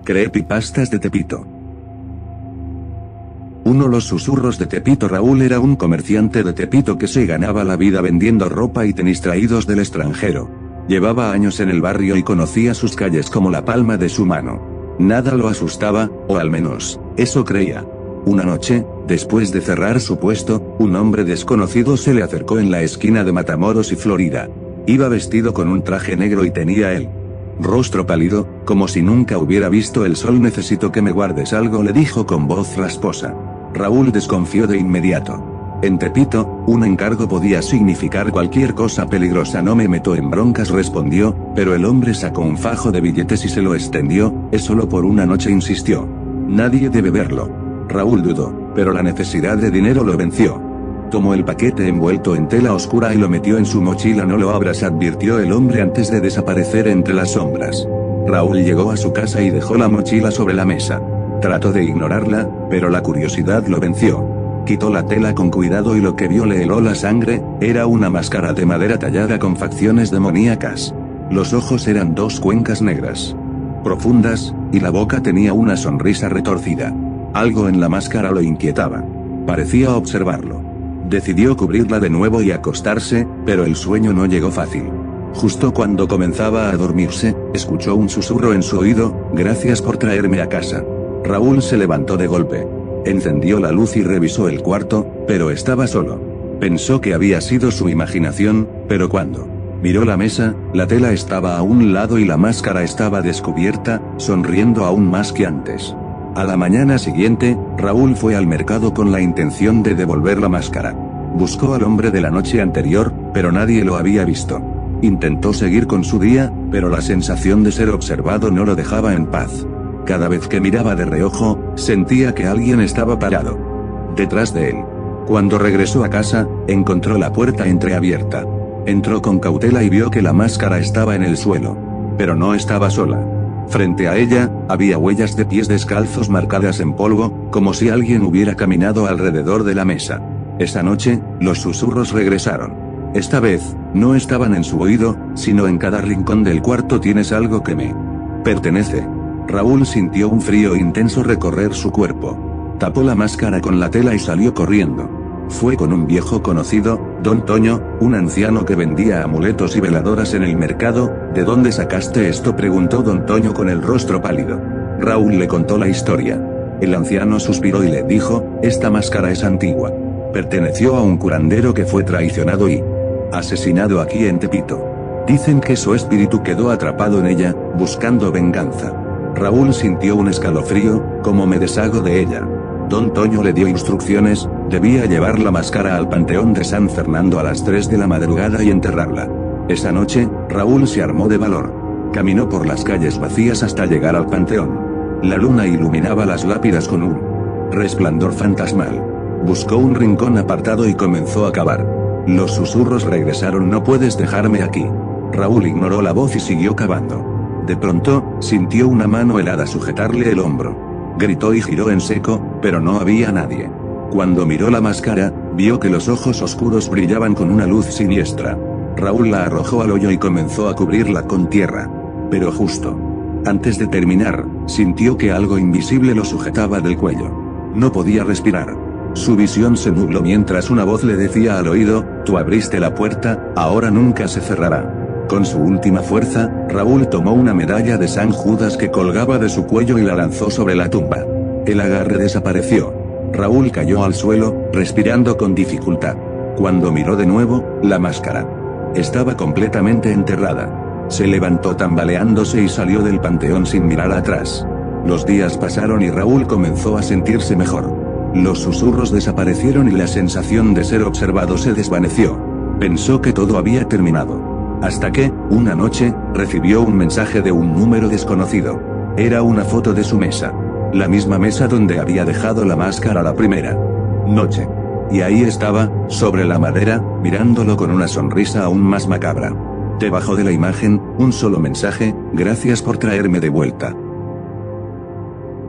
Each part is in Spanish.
Creepypastas de Tepito. 1. Los susurros de Tepito. Raúl era un comerciante de Tepito que se ganaba la vida vendiendo ropa y tenis traídos del extranjero. Llevaba años en el barrio y conocía sus calles como la palma de su mano. Nada lo asustaba, o al menos, eso creía. Una noche, después de cerrar su puesto, un hombre desconocido se le acercó en la esquina de Matamoros y Florida. Iba vestido con un traje negro y tenía el rostro pálido, como si nunca hubiera visto el sol. Necesito que me guardes algo, le dijo con voz rasposa. Raúl desconfió de inmediato. En Tepito, un encargo podía significar cualquier cosa peligrosa. No me meto en broncas, respondió, pero el hombre sacó un fajo de billetes y se lo extendió. Es solo por una noche, insistió. Nadie debe verlo. Raúl dudó, pero la necesidad de dinero lo venció. Tomó el paquete envuelto en tela oscura y lo metió en su mochila. No lo abras, advirtió el hombre antes de desaparecer entre las sombras. Raúl llegó a su casa y dejó la mochila sobre la mesa. Trató de ignorarla, pero la curiosidad lo venció. Quitó la tela con cuidado y lo que vio le heló la sangre. Era una máscara de madera tallada con facciones demoníacas. Los ojos eran dos cuencas negras, profundas, y la boca tenía una sonrisa retorcida. Algo en la máscara lo inquietaba. Parecía observarlo. Decidió cubrirla de nuevo y acostarse, pero el sueño no llegó fácil. Justo cuando comenzaba a dormirse, escuchó un susurro en su oído: gracias por traerme a casa. Raúl se levantó de golpe. Encendió la luz y revisó el cuarto, pero estaba solo. Pensó que había sido su imaginación, pero cuando miró la mesa, la tela estaba a un lado y la máscara estaba descubierta, sonriendo aún más que antes. A la mañana siguiente, Raúl fue al mercado con la intención de devolver la máscara. Buscó al hombre de la noche anterior, pero nadie lo había visto. Intentó seguir con su día, pero la sensación de ser observado no lo dejaba en paz. Cada vez que miraba de reojo, sentía que alguien estaba parado detrás de él. Cuando regresó a casa, encontró la puerta entreabierta. Entró con cautela y vio que la máscara estaba en el suelo. Pero no estaba sola. Frente a ella, había huellas de pies descalzos marcadas en polvo, como si alguien hubiera caminado alrededor de la mesa. Esa noche, los susurros regresaron. Esta vez, no estaban en su oído, sino en cada rincón del cuarto. Tienes algo que me pertenece. Raúl sintió un frío intenso recorrer su cuerpo. Tapó la máscara con la tela y salió corriendo. Fue con un viejo conocido, Don Toño, un anciano que vendía amuletos y veladoras en el mercado. ¿De dónde sacaste esto?, preguntó Don Toño con el rostro pálido. Raúl le contó la historia. El anciano suspiró y le dijo: esta máscara es antigua. Perteneció a un curandero que fue traicionado y asesinado aquí en Tepito. Dicen que su espíritu quedó atrapado en ella, buscando venganza. Raúl sintió un escalofrío. ¿Cómo me deshago de ella? Don Toño le dio instrucciones: debía llevar la máscara al Panteón de San Fernando a las 3 de la madrugada y enterrarla. Esa noche, Raúl se armó de valor. Caminó por las calles vacías hasta llegar al panteón. La luna iluminaba las lápidas con un resplandor fantasmal. Buscó un rincón apartado y comenzó a cavar. Los susurros regresaron: no puedes dejarme aquí. Raúl ignoró la voz y siguió cavando. De pronto, sintió una mano helada sujetarle el hombro. Gritó y giró en seco, pero no había nadie. Cuando miró la máscara, vio que los ojos oscuros brillaban con una luz siniestra. Raúl la arrojó al hoyo y comenzó a cubrirla con tierra. Pero justo antes de terminar, sintió que algo invisible lo sujetaba del cuello. No podía respirar. Su visión se nubló mientras una voz le decía al oído: tú abriste la puerta, ahora nunca se cerrará. Con su última fuerza, Raúl tomó una medalla de San Judas que colgaba de su cuello y la lanzó sobre la tumba. El agarre desapareció. Raúl cayó al suelo, respirando con dificultad. Cuando miró de nuevo, la máscara estaba completamente enterrada. Se levantó tambaleándose y salió del panteón sin mirar atrás. Los días pasaron y Raúl comenzó a sentirse mejor. Los susurros desaparecieron y la sensación de ser observado se desvaneció. Pensó que todo había terminado. Hasta que, una noche, recibió un mensaje de un número desconocido. Era una foto de su mesa. La misma mesa donde había dejado la máscara la primera noche. Y ahí estaba, sobre la madera, mirándolo con una sonrisa aún más macabra. Debajo de la imagen, un solo mensaje: gracias por traerme de vuelta.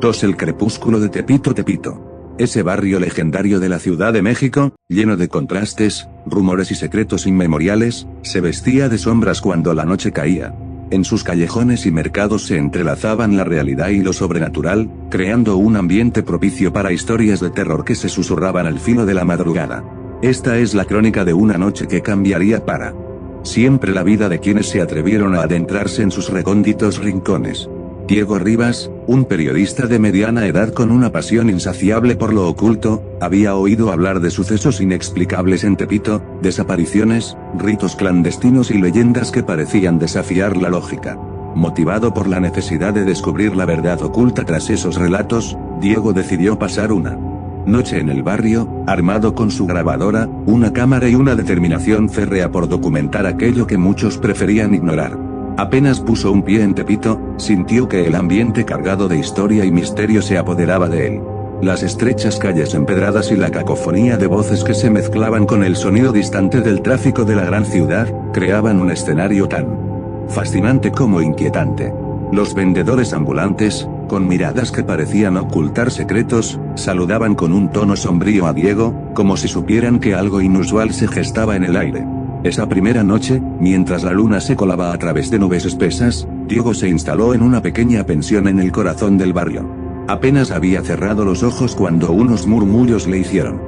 2. El crepúsculo de Tepito. Tepito. Ese barrio legendario de la Ciudad de México, lleno de contrastes, rumores y secretos inmemoriales, se vestía de sombras cuando la noche caía. En sus callejones y mercados se entrelazaban la realidad y lo sobrenatural, creando un ambiente propicio para historias de terror que se susurraban al filo de la madrugada. Esta es la crónica de una noche que cambiaría para siempre la vida de quienes se atrevieron a adentrarse en sus recónditos rincones. Diego Rivas, un periodista de mediana edad con una pasión insaciable por lo oculto, había oído hablar de sucesos inexplicables en Tepito, desapariciones, ritos clandestinos y leyendas que parecían desafiar la lógica. Motivado por la necesidad de descubrir la verdad oculta tras esos relatos, Diego decidió pasar una noche en el barrio, armado con su grabadora, una cámara y una determinación férrea por documentar aquello que muchos preferían ignorar. Apenas puso un pie en Tepito, sintió que el ambiente cargado de historia y misterio se apoderaba de él. Las estrechas calles empedradas y la cacofonía de voces que se mezclaban con el sonido distante del tráfico de la gran ciudad, creaban un escenario tan fascinante como inquietante. Los vendedores ambulantes, con miradas que parecían ocultar secretos, saludaban con un tono sombrío a Diego, como si supieran que algo inusual se gestaba en el aire. Esa primera noche, mientras la luna se colaba a través de nubes espesas, Diego se instaló en una pequeña pensión en el corazón del barrio. Apenas había cerrado los ojos cuando unos murmullos le hicieron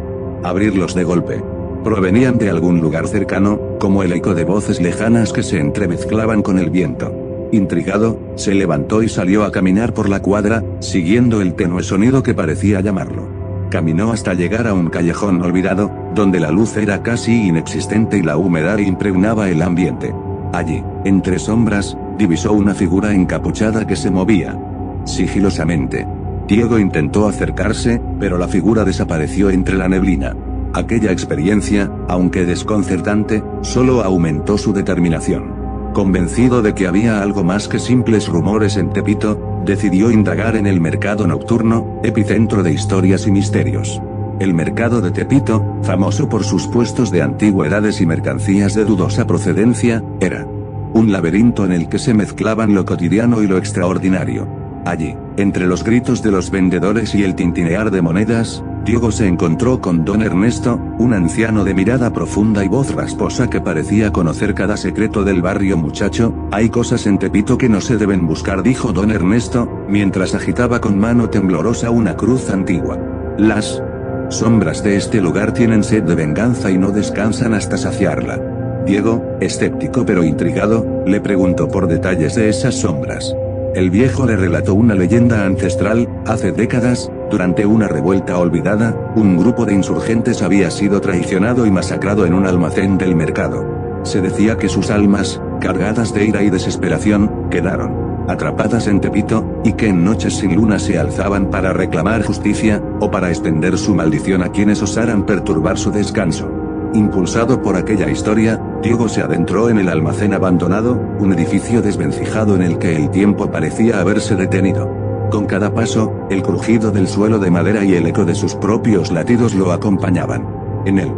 abrirlos de golpe. Provenían de algún lugar cercano, como el eco de voces lejanas que se entremezclaban con el viento. Intrigado, se levantó y salió a caminar por la cuadra, siguiendo el tenue sonido que parecía llamarlo. Caminó hasta llegar a un callejón olvidado, donde la luz era casi inexistente y la humedad impregnaba el ambiente. Allí, entre sombras, divisó una figura encapuchada que se movía sigilosamente. Diego intentó acercarse, pero la figura desapareció entre la neblina. Aquella experiencia, aunque desconcertante, solo aumentó su determinación. Convencido de que había algo más que simples rumores en Tepito, decidió indagar en el mercado nocturno, epicentro de historias y misterios. El mercado de Tepito, famoso por sus puestos de antigüedades y mercancías de dudosa procedencia, era un laberinto en el que se mezclaban lo cotidiano y lo extraordinario. Allí, entre los gritos de los vendedores y el tintinear de monedas, Diego se encontró con don Ernesto, un anciano de mirada profunda y voz rasposa que parecía conocer cada secreto del barrio. Muchacho, hay cosas en Tepito que no se deben buscar, dijo don Ernesto, mientras agitaba con mano temblorosa una cruz antigua. Las sombras de este lugar tienen sed de venganza y no descansan hasta saciarla. Diego, escéptico pero intrigado, le preguntó por detalles de esas sombras. El viejo le relató una leyenda ancestral. Hace décadas, durante una revuelta olvidada, un grupo de insurgentes había sido traicionado y masacrado en un almacén del mercado. Se decía que sus almas, cargadas de ira y desesperación, quedaron atrapadas en Tepito, y que en noches sin luna se alzaban para reclamar justicia, o para extender su maldición a quienes osaran perturbar su descanso. Impulsado por aquella historia, Diego se adentró en el almacén abandonado, un edificio desvencijado en el que el tiempo parecía haberse detenido. Con cada paso, el crujido del suelo de madera y el eco de sus propios latidos lo acompañaban. En el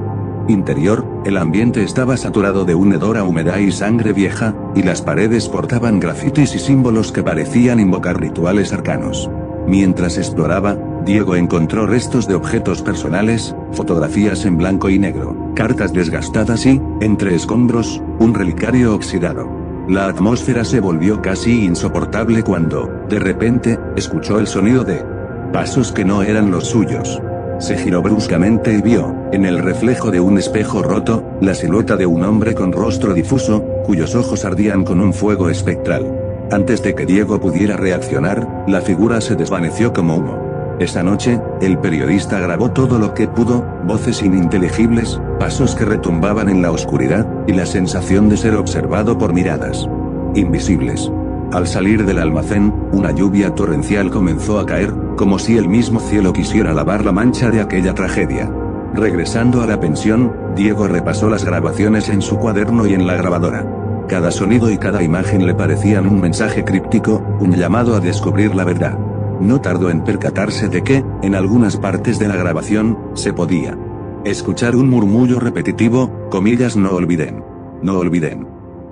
interior, el ambiente estaba saturado de una hedora humedad y sangre vieja, y las paredes portaban grafitis y símbolos que parecían invocar rituales arcanos. Mientras exploraba, Diego encontró restos de objetos personales, fotografías en blanco y negro, cartas desgastadas y, entre escombros, un relicario oxidado. La atmósfera se volvió casi insoportable cuando, de repente, escuchó el sonido de pasos que no eran los suyos. Se giró bruscamente y vio, en el reflejo de un espejo roto, la silueta de un hombre con rostro difuso, cuyos ojos ardían con un fuego espectral. Antes de que Diego pudiera reaccionar, la figura se desvaneció como humo. Esa noche, el periodista grabó todo lo que pudo, voces ininteligibles, pasos que retumbaban en la oscuridad, y la sensación de ser observado por miradas invisibles. Al salir del almacén, una lluvia torrencial comenzó a caer, como si el mismo cielo quisiera lavar la mancha de aquella tragedia. Regresando a la pensión, Diego repasó las grabaciones en su cuaderno y en la grabadora. Cada sonido y cada imagen le parecían un mensaje críptico, un llamado a descubrir la verdad. No tardó en percatarse de que, en algunas partes de la grabación, se podía escuchar un murmullo repetitivo, comillas, no olviden. No olviden.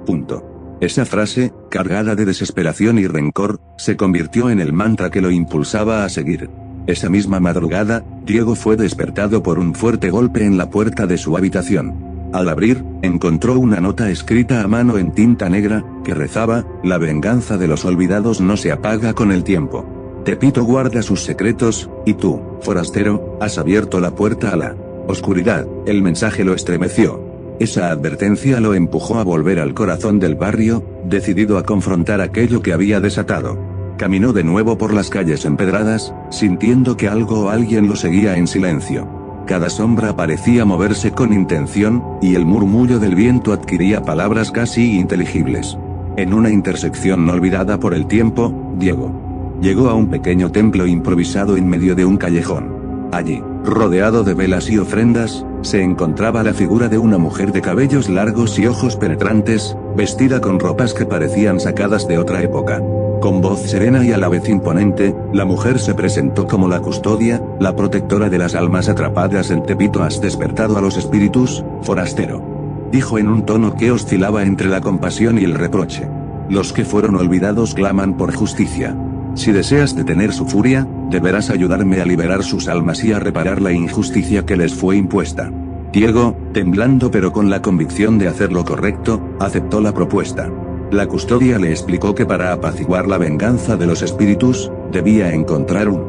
Punto. Esa frase, cargada de desesperación y rencor, se convirtió en el mantra que lo impulsaba a seguir. Esa misma madrugada, Diego fue despertado por un fuerte golpe en la puerta de su habitación. Al abrir, encontró una nota escrita a mano en tinta negra, que rezaba: la venganza de los olvidados no se apaga con el tiempo. Tepito guarda sus secretos, y tú, forastero, has abierto la puerta a la oscuridad. El mensaje lo estremeció. Esa advertencia lo empujó a volver al corazón del barrio, decidido a confrontar aquello que había desatado. Caminó de nuevo por las calles empedradas, sintiendo que algo o alguien lo seguía en silencio. Cada sombra parecía moverse con intención, y el murmullo del viento adquiría palabras casi inteligibles. En una intersección no olvidada por el tiempo, Diego llegó a un pequeño templo improvisado en medio de un callejón. Allí, rodeado de velas y ofrendas, se encontraba la figura de una mujer de cabellos largos y ojos penetrantes, vestida con ropas que parecían sacadas de otra época. Con voz serena y a la vez imponente, la mujer se presentó como la custodia, la protectora de las almas atrapadas en Tepito. ¿Has despertado a los espíritus, forastero?, dijo en un tono que oscilaba entre la compasión y el reproche. Los que fueron olvidados claman por justicia. Si deseas detener su furia, deberás ayudarme a liberar sus almas y a reparar la injusticia que les fue impuesta. Diego, temblando pero con la convicción de hacer lo correcto, aceptó la propuesta. La custodia le explicó que para apaciguar la venganza de los espíritus, debía encontrar un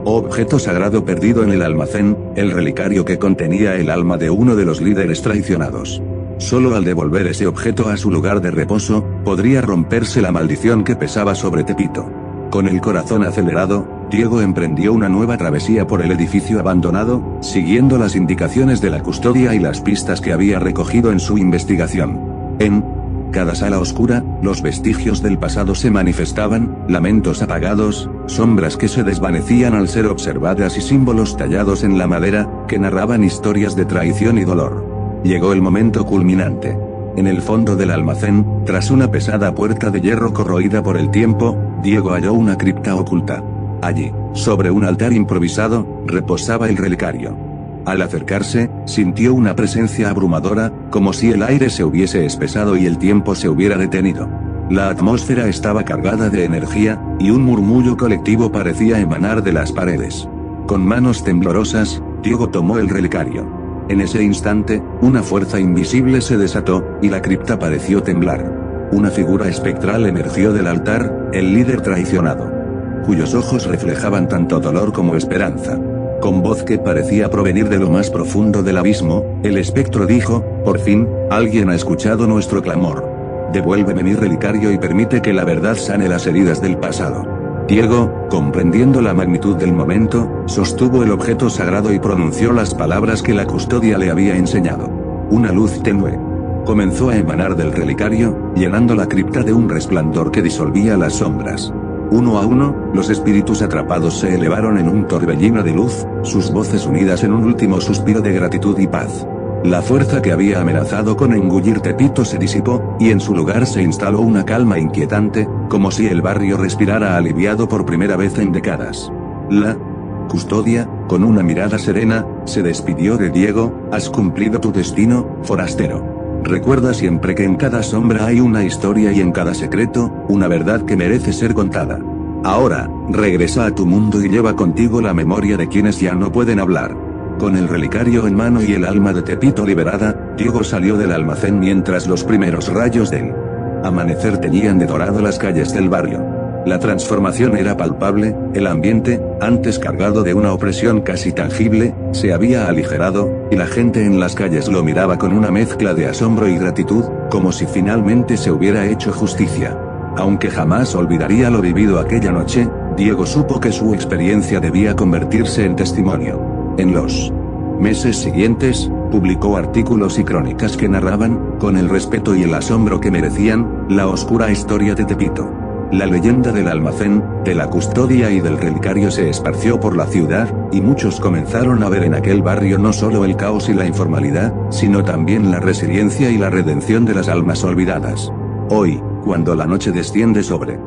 objeto sagrado perdido en el almacén, el relicario que contenía el alma de uno de los líderes traicionados. Solo al devolver ese objeto a su lugar de reposo, podría romperse la maldición que pesaba sobre Tepito. Con el corazón acelerado, Diego emprendió una nueva travesía por el edificio abandonado, siguiendo las indicaciones de la custodia y las pistas que había recogido en su investigación. En cada sala oscura, los vestigios del pasado se manifestaban: lamentos apagados, sombras que se desvanecían al ser observadas y símbolos tallados en la madera, que narraban historias de traición y dolor. Llegó el momento culminante. En el fondo del almacén, tras una pesada puerta de hierro corroída por el tiempo, Diego halló una cripta oculta. Allí, sobre un altar improvisado, reposaba el relicario. Al acercarse, sintió una presencia abrumadora, como si el aire se hubiese espesado y el tiempo se hubiera detenido. La atmósfera estaba cargada de energía, y un murmullo colectivo parecía emanar de las paredes. Con manos temblorosas, Diego tomó el relicario. En ese instante, una fuerza invisible se desató, y la cripta pareció temblar. Una figura espectral emergió del altar, el líder traicionado, cuyos ojos reflejaban tanto dolor como esperanza. Con voz que parecía provenir de lo más profundo del abismo, el espectro dijo: por fin, alguien ha escuchado nuestro clamor. Devuélveme mi relicario y permite que la verdad sane las heridas del pasado. Diego, comprendiendo la magnitud del momento, sostuvo el objeto sagrado y pronunció las palabras que la custodia le había enseñado. Una luz tenue comenzó a emanar del relicario, llenando la cripta de un resplandor que disolvía las sombras. Uno a uno, los espíritus atrapados se elevaron en un torbellino de luz, sus voces unidas en un último suspiro de gratitud y paz. La fuerza que había amenazado con engullir Tepito se disipó, y en su lugar se instaló una calma inquietante, como si el barrio respirara aliviado por primera vez en décadas. La custodia, con una mirada serena, se despidió de Diego: has cumplido tu destino, forastero. Recuerda siempre que en cada sombra hay una historia y en cada secreto, una verdad que merece ser contada. Ahora, regresa a tu mundo y lleva contigo la memoria de quienes ya no pueden hablar. Con el relicario en mano y el alma de Tepito liberada, Diego salió del almacén mientras los primeros rayos del amanecer teñían de dorado las calles del barrio. La transformación era palpable, el ambiente, antes cargado de una opresión casi tangible, se había aligerado, y la gente en las calles lo miraba con una mezcla de asombro y gratitud, como si finalmente se hubiera hecho justicia. Aunque jamás olvidaría lo vivido aquella noche, Diego supo que su experiencia debía convertirse en testimonio. En los meses siguientes, publicó artículos y crónicas que narraban, con el respeto y el asombro que merecían, la oscura historia de Tepito. La leyenda del almacén, de la custodia y del relicario se esparció por la ciudad, y muchos comenzaron a ver en aquel barrio no solo el caos y la informalidad, sino también la resiliencia y la redención de las almas olvidadas. Hoy, cuando la noche desciende sobre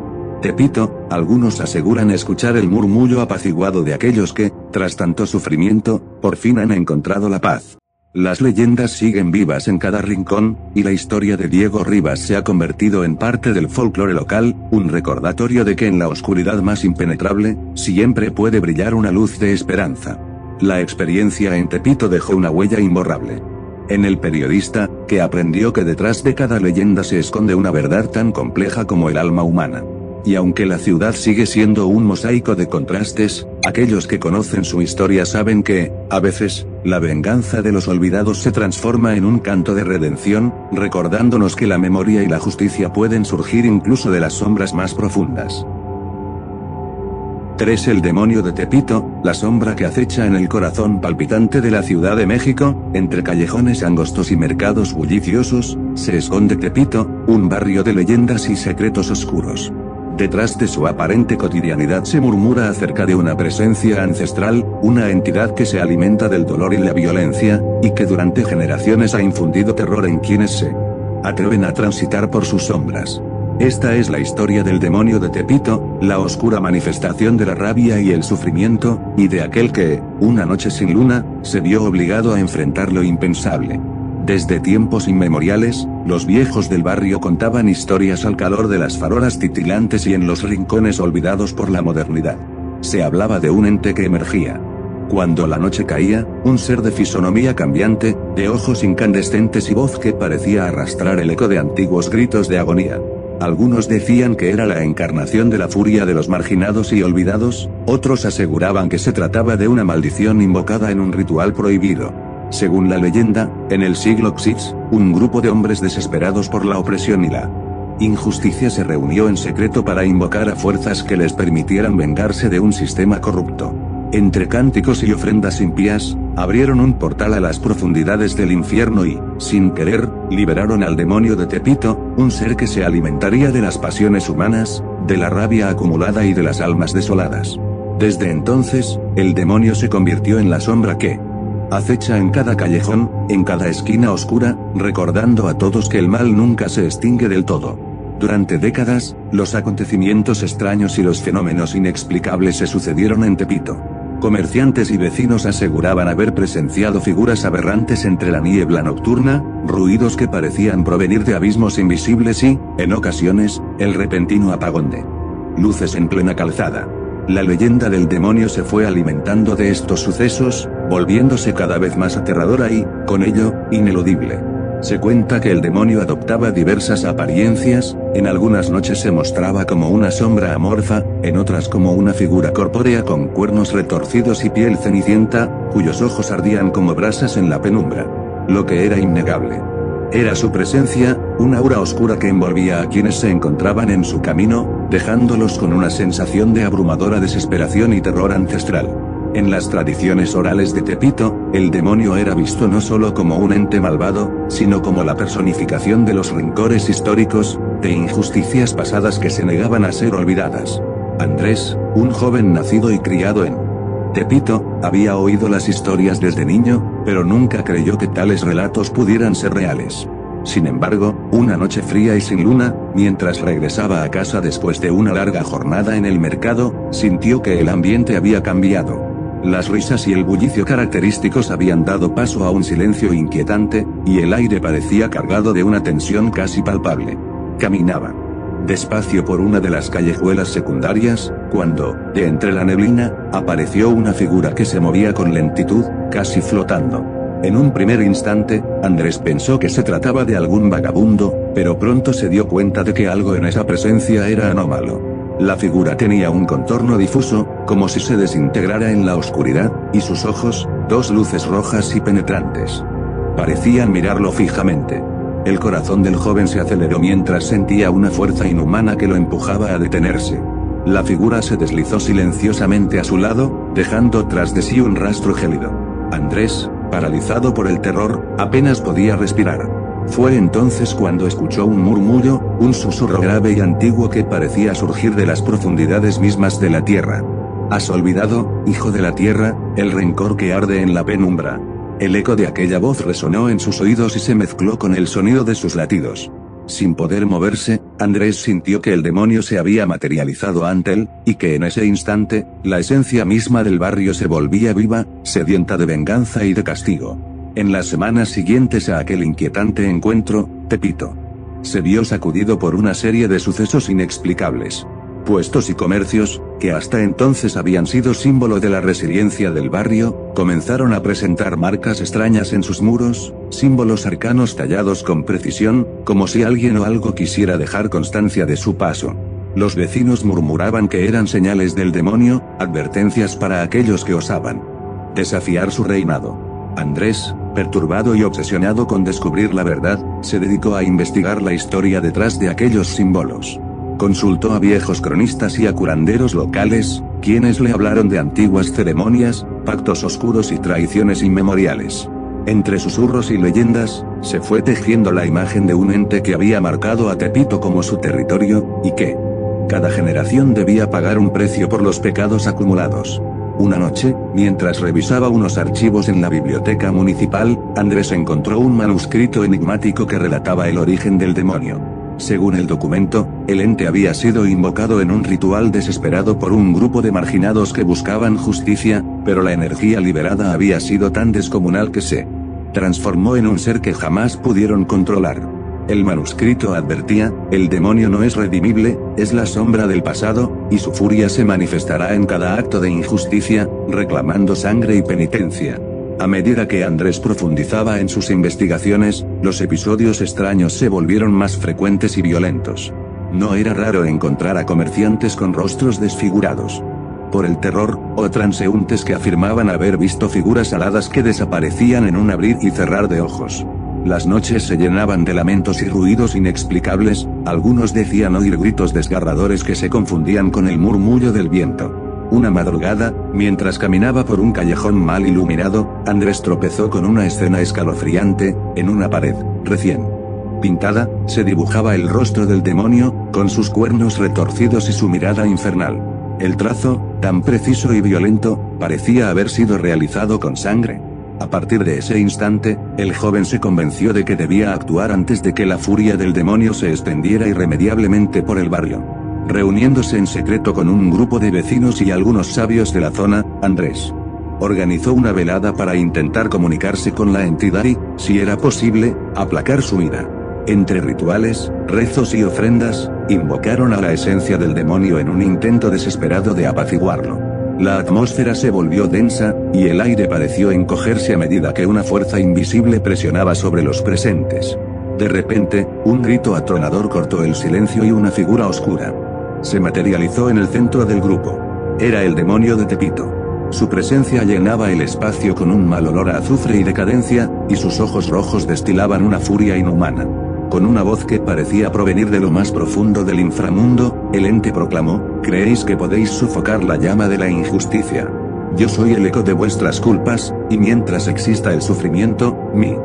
Tepito, algunos aseguran escuchar el murmullo apaciguado de aquellos que, tras tanto sufrimiento, por fin han encontrado la paz. Las leyendas siguen vivas en cada rincón, y la historia de Diego Rivas se ha convertido en parte del folclore local, un recordatorio de que en la oscuridad más impenetrable, siempre puede brillar una luz de esperanza. La experiencia en Tepito dejó una huella imborrable. En El Periodista, que aprendió que detrás de cada leyenda se esconde una verdad tan compleja como el alma humana. Y aunque la ciudad sigue siendo un mosaico de contrastes, aquellos que conocen su historia saben que, a veces, la venganza de los olvidados se transforma en un canto de redención, recordándonos que la memoria y la justicia pueden surgir incluso de las sombras más profundas. 3. El demonio de Tepito, la sombra que acecha en el corazón palpitante de la Ciudad de México, entre callejones angostos y mercados bulliciosos, se esconde Tepito, un barrio de leyendas y secretos oscuros. Detrás de su aparente cotidianidad se murmura acerca de una presencia ancestral, una entidad que se alimenta del dolor y la violencia, y que durante generaciones ha infundido terror en quienes se atreven a transitar por sus sombras. Esta es la historia del demonio de Tepito, la oscura manifestación de la rabia y el sufrimiento, y de aquel que, una noche sin luna, se vio obligado a enfrentar lo impensable. Desde tiempos inmemoriales, los viejos del barrio contaban historias al calor de las farolas titilantes y en los rincones olvidados por la modernidad. Se hablaba de un ente que emergía cuando la noche caía, un ser de fisonomía cambiante, de ojos incandescentes y voz que parecía arrastrar el eco de antiguos gritos de agonía. Algunos decían que era la encarnación de la furia de los marginados y olvidados, otros aseguraban que se trataba de una maldición invocada en un ritual prohibido. Según la leyenda, en el siglo VI, un grupo de hombres desesperados por la opresión y la injusticia se reunió en secreto para invocar a fuerzas que les permitieran vengarse de un sistema corrupto. Entre cánticos y ofrendas impías, abrieron un portal a las profundidades del infierno y, sin querer, liberaron al demonio de Tepito, un ser que se alimentaría de las pasiones humanas, de la rabia acumulada y de las almas desoladas. Desde entonces, el demonio se convirtió en la sombra que acecha en cada callejón, en cada esquina oscura, recordando a todos que el mal nunca se extingue del todo. Durante décadas, los acontecimientos extraños y los fenómenos inexplicables se sucedieron en Tepito. Comerciantes y vecinos aseguraban haber presenciado figuras aberrantes entre la niebla nocturna, ruidos que parecían provenir de abismos invisibles y, en ocasiones, el repentino apagón de luces en plena calzada. La leyenda del demonio se fue alimentando de estos sucesos, volviéndose cada vez más aterradora y, con ello, ineludible. Se cuenta que el demonio adoptaba diversas apariencias, en algunas noches se mostraba como una sombra amorfa, en otras como una figura corpórea con cuernos retorcidos y piel cenicienta, cuyos ojos ardían como brasas en la penumbra. Lo que era innegable era su presencia, una aura oscura que envolvía a quienes se encontraban en su camino, dejándolos con una sensación de abrumadora desesperación y terror ancestral. En las tradiciones orales de Tepito, el demonio era visto no solo como un ente malvado, sino como la personificación de los rencores históricos, de injusticias pasadas que se negaban a ser olvidadas. Andrés, un joven nacido y criado en Tepito, había oído las historias desde niño, pero nunca creyó que tales relatos pudieran ser reales. Sin embargo, una noche fría y sin luna, mientras regresaba a casa después de una larga jornada en el mercado, sintió que el ambiente había cambiado. Las risas y el bullicio característicos habían dado paso a un silencio inquietante, y el aire parecía cargado de una tensión casi palpable. Caminaba despacio por una de las callejuelas secundarias, cuando, de entre la neblina, apareció una figura que se movía con lentitud, casi flotando. En un primer instante, Andrés pensó que se trataba de algún vagabundo, pero pronto se dio cuenta de que algo en esa presencia era anómalo. La figura tenía un contorno difuso, como si se desintegrara en la oscuridad, y sus ojos, dos luces rojas y penetrantes, parecían mirarlo fijamente. El corazón del joven se aceleró mientras sentía una fuerza inhumana que lo empujaba a detenerse. La figura se deslizó silenciosamente a su lado, dejando tras de sí un rastro gélido. Andrés, paralizado por el terror, apenas podía respirar. Fue entonces cuando escuchó un murmullo, un susurro grave y antiguo que parecía surgir de las profundidades mismas de la tierra. ¿Has olvidado, hijo de la tierra, el rencor que arde en la penumbra? El eco de aquella voz resonó en sus oídos y se mezcló con el sonido de sus latidos. Sin poder moverse, Andrés sintió que el demonio se había materializado ante él, y que en ese instante, la esencia misma del barrio se volvía viva, sedienta de venganza y de castigo. En las semanas siguientes a aquel inquietante encuentro, Tepito se vio sacudido por una serie de sucesos inexplicables. Puestos y comercios, que hasta entonces habían sido símbolo de la resiliencia del barrio, comenzaron a presentar marcas extrañas en sus muros, símbolos arcanos tallados con precisión, como si alguien o algo quisiera dejar constancia de su paso. Los vecinos murmuraban que eran señales del demonio, advertencias para aquellos que osaban desafiar su reinado. Andrés, perturbado y obsesionado con descubrir la verdad, se dedicó a investigar la historia detrás de aquellos símbolos. Consultó a viejos cronistas y a curanderos locales, quienes le hablaron de antiguas ceremonias, pactos oscuros y traiciones inmemoriales. Entre susurros y leyendas, se fue tejiendo la imagen de un ente que había marcado a Tepito como su territorio, y que cada generación debía pagar un precio por los pecados acumulados. Una noche, mientras revisaba unos archivos en la biblioteca municipal, Andrés encontró un manuscrito enigmático que relataba el origen del demonio. Según el documento, el ente había sido invocado en un ritual desesperado por un grupo de marginados que buscaban justicia, pero la energía liberada había sido tan descomunal que se transformó en un ser que jamás pudieron controlar. El manuscrito advertía, el demonio no es redimible, es la sombra del pasado, y su furia se manifestará en cada acto de injusticia, reclamando sangre y penitencia. A medida que Andrés profundizaba en sus investigaciones, los episodios extraños se volvieron más frecuentes y violentos. No era raro encontrar a comerciantes con rostros desfigurados por el terror, o transeúntes que afirmaban haber visto figuras aladas que desaparecían en un abrir y cerrar de ojos. Las noches se llenaban de lamentos y ruidos inexplicables, algunos decían oír gritos desgarradores que se confundían con el murmullo del viento. Una madrugada, mientras caminaba por un callejón mal iluminado, Andrés tropezó con una escena escalofriante. En una pared, recién pintada, se dibujaba el rostro del demonio, con sus cuernos retorcidos y su mirada infernal. El trazo, tan preciso y violento, parecía haber sido realizado con sangre. A partir de ese instante, el joven se convenció de que debía actuar antes de que la furia del demonio se extendiera irremediablemente por el barrio. Reuniéndose en secreto con un grupo de vecinos y algunos sabios de la zona, Andrés organizó una velada para intentar comunicarse con la entidad y, si era posible, aplacar su ira. Entre rituales, rezos y ofrendas, invocaron a la esencia del demonio en un intento desesperado de apaciguarlo. La atmósfera se volvió densa, y el aire pareció encogerse a medida que una fuerza invisible presionaba sobre los presentes. De repente, un grito atronador cortó el silencio y una figura oscura se materializó en el centro del grupo. Era el demonio de Tepito. Su presencia llenaba el espacio con un mal olor a azufre y decadencia, y sus ojos rojos destilaban una furia inhumana. Con una voz que parecía provenir de lo más profundo del inframundo, el ente proclamó: «¿Creéis que podéis sofocar la llama de la injusticia? Yo soy el eco de vuestras culpas, y mientras exista el sufrimiento, mi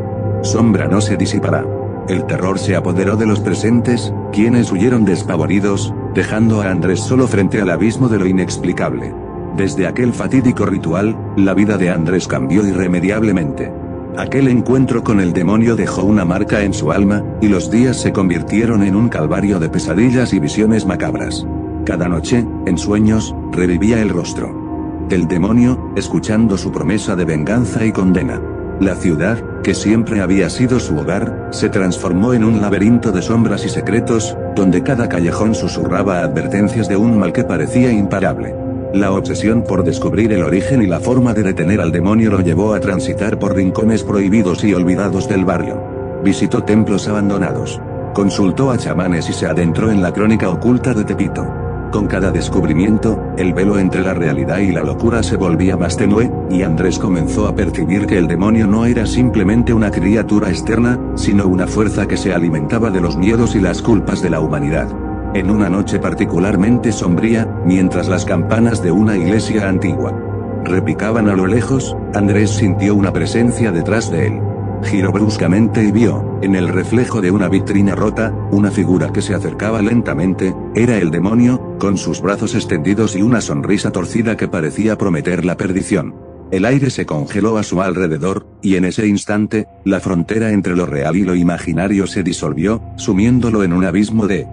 sombra no se disipará». El terror se apoderó de los presentes, quienes huyeron despavoridos, dejando a Andrés solo frente al abismo de lo inexplicable. Desde aquel fatídico ritual, la vida de Andrés cambió irremediablemente. Aquel encuentro con el demonio dejó una marca en su alma, y los días se convirtieron en un calvario de pesadillas y visiones macabras. Cada noche, en sueños, revivía el rostro del demonio, escuchando su promesa de venganza y condena. La ciudad, que siempre había sido su hogar, se transformó en un laberinto de sombras y secretos, donde cada callejón susurraba advertencias de un mal que parecía imparable. La obsesión por descubrir el origen y la forma de detener al demonio lo llevó a transitar por rincones prohibidos y olvidados del barrio. Visitó templos abandonados. Consultó a chamanes y se adentró en la crónica oculta de Tepito. Con cada descubrimiento, el velo entre la realidad y la locura se volvía más tenue, y Andrés comenzó a percibir que el demonio no era simplemente una criatura externa, sino una fuerza que se alimentaba de los miedos y las culpas de la humanidad. En una noche particularmente sombría, mientras las campanas de una iglesia antigua repicaban a lo lejos, Andrés sintió una presencia detrás de él. Giró bruscamente y vio, en el reflejo de una vitrina rota, una figura que se acercaba lentamente. Era el demonio, con sus brazos extendidos y una sonrisa torcida que parecía prometer la perdición. El aire se congeló a su alrededor, y en ese instante, la frontera entre lo real y lo imaginario se disolvió, sumiéndolo en un abismo de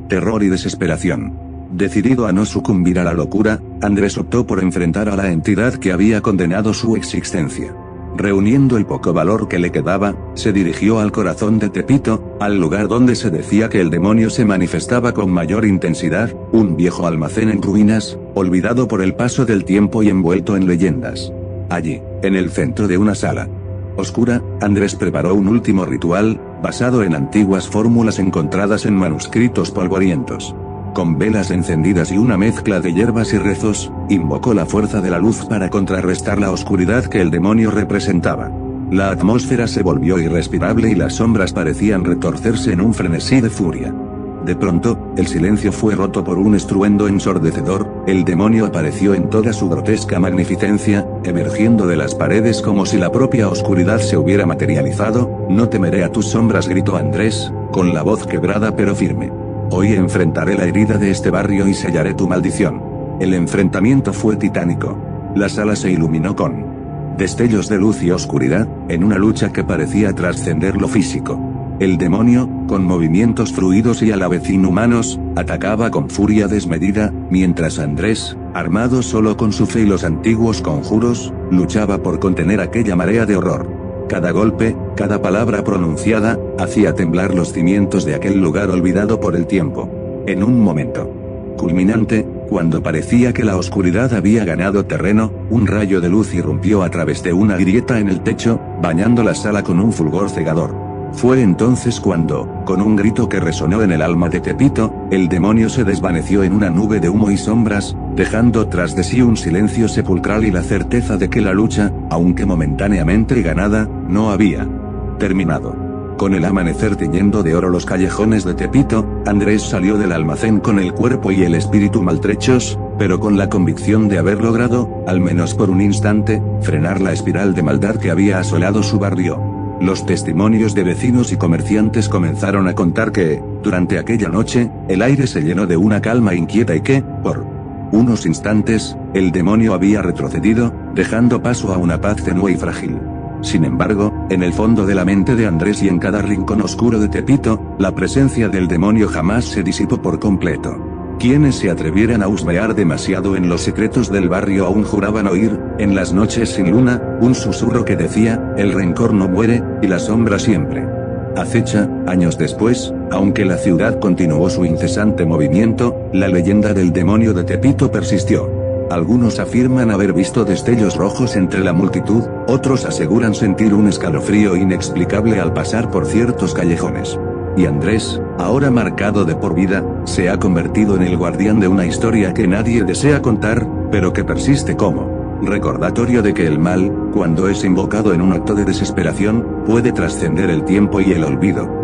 terror y desesperación. Decidido a no sucumbir a la locura, Andrés optó por enfrentar a la entidad que había condenado su existencia. Reuniendo el poco valor que le quedaba, se dirigió al corazón de Tepito, al lugar donde se decía que el demonio se manifestaba con mayor intensidad, un viejo almacén en ruinas, olvidado por el paso del tiempo y envuelto en leyendas. Allí, en el centro de una sala oscura, Andrés preparó un último ritual, basado en antiguas fórmulas encontradas en manuscritos polvorientos. Con velas encendidas y una mezcla de hierbas y rezos, invocó la fuerza de la luz para contrarrestar la oscuridad que el demonio representaba. La atmósfera se volvió irrespirable y las sombras parecían retorcerse en un frenesí de furia. De pronto, el silencio fue roto por un estruendo ensordecedor, el demonio apareció en toda su grotesca magnificencia, emergiendo de las paredes como si la propia oscuridad se hubiera materializado. No temeré a tus sombras, gritó Andrés, con la voz quebrada pero firme. Hoy enfrentaré la herida de este barrio y sellaré tu maldición. El enfrentamiento fue titánico. La sala se iluminó con destellos de luz y oscuridad, en una lucha que parecía trascender lo físico. El demonio, con movimientos fluidos y a la vez inhumanos, atacaba con furia desmedida, mientras Andrés, armado solo con su fe y los antiguos conjuros, luchaba por contener aquella marea de horror. Cada golpe, cada palabra pronunciada, hacía temblar los cimientos de aquel lugar olvidado por el tiempo. En un momento culminante, cuando parecía que la oscuridad había ganado terreno, un rayo de luz irrumpió a través de una grieta en el techo, bañando la sala con un fulgor cegador. Fue entonces cuando, con un grito que resonó en el alma de Tepito, el demonio se desvaneció en una nube de humo y sombras, dejando tras de sí un silencio sepulcral y la certeza de que la lucha, aunque momentáneamente ganada, no había terminado. Con el amanecer tiñendo de oro los callejones de Tepito, Andrés salió del almacén con el cuerpo y el espíritu maltrechos, pero con la convicción de haber logrado, al menos por un instante, frenar la espiral de maldad que había asolado su barrio. Los testimonios de vecinos y comerciantes comenzaron a contar que, durante aquella noche, el aire se llenó de una calma inquieta y que, por unos instantes, el demonio había retrocedido, dejando paso a una paz tenue y frágil. Sin embargo, en el fondo de la mente de Andrés y en cada rincón oscuro de Tepito, la presencia del demonio jamás se disipó por completo. Quienes se atrevieran a husmear demasiado en los secretos del barrio aún juraban oír, en las noches sin luna, un susurro que decía, el rencor no muere, y la sombra siempre acecha. Años después, aunque la ciudad continuó su incesante movimiento, la leyenda del demonio de Tepito persistió. Algunos afirman haber visto destellos rojos entre la multitud, otros aseguran sentir un escalofrío inexplicable al pasar por ciertos callejones. Y Andrés, ahora marcado de por vida, se ha convertido en el guardián de una historia que nadie desea contar, pero que persiste como recordatorio de que el mal, cuando es invocado en un acto de desesperación, puede trascender el tiempo y el olvido.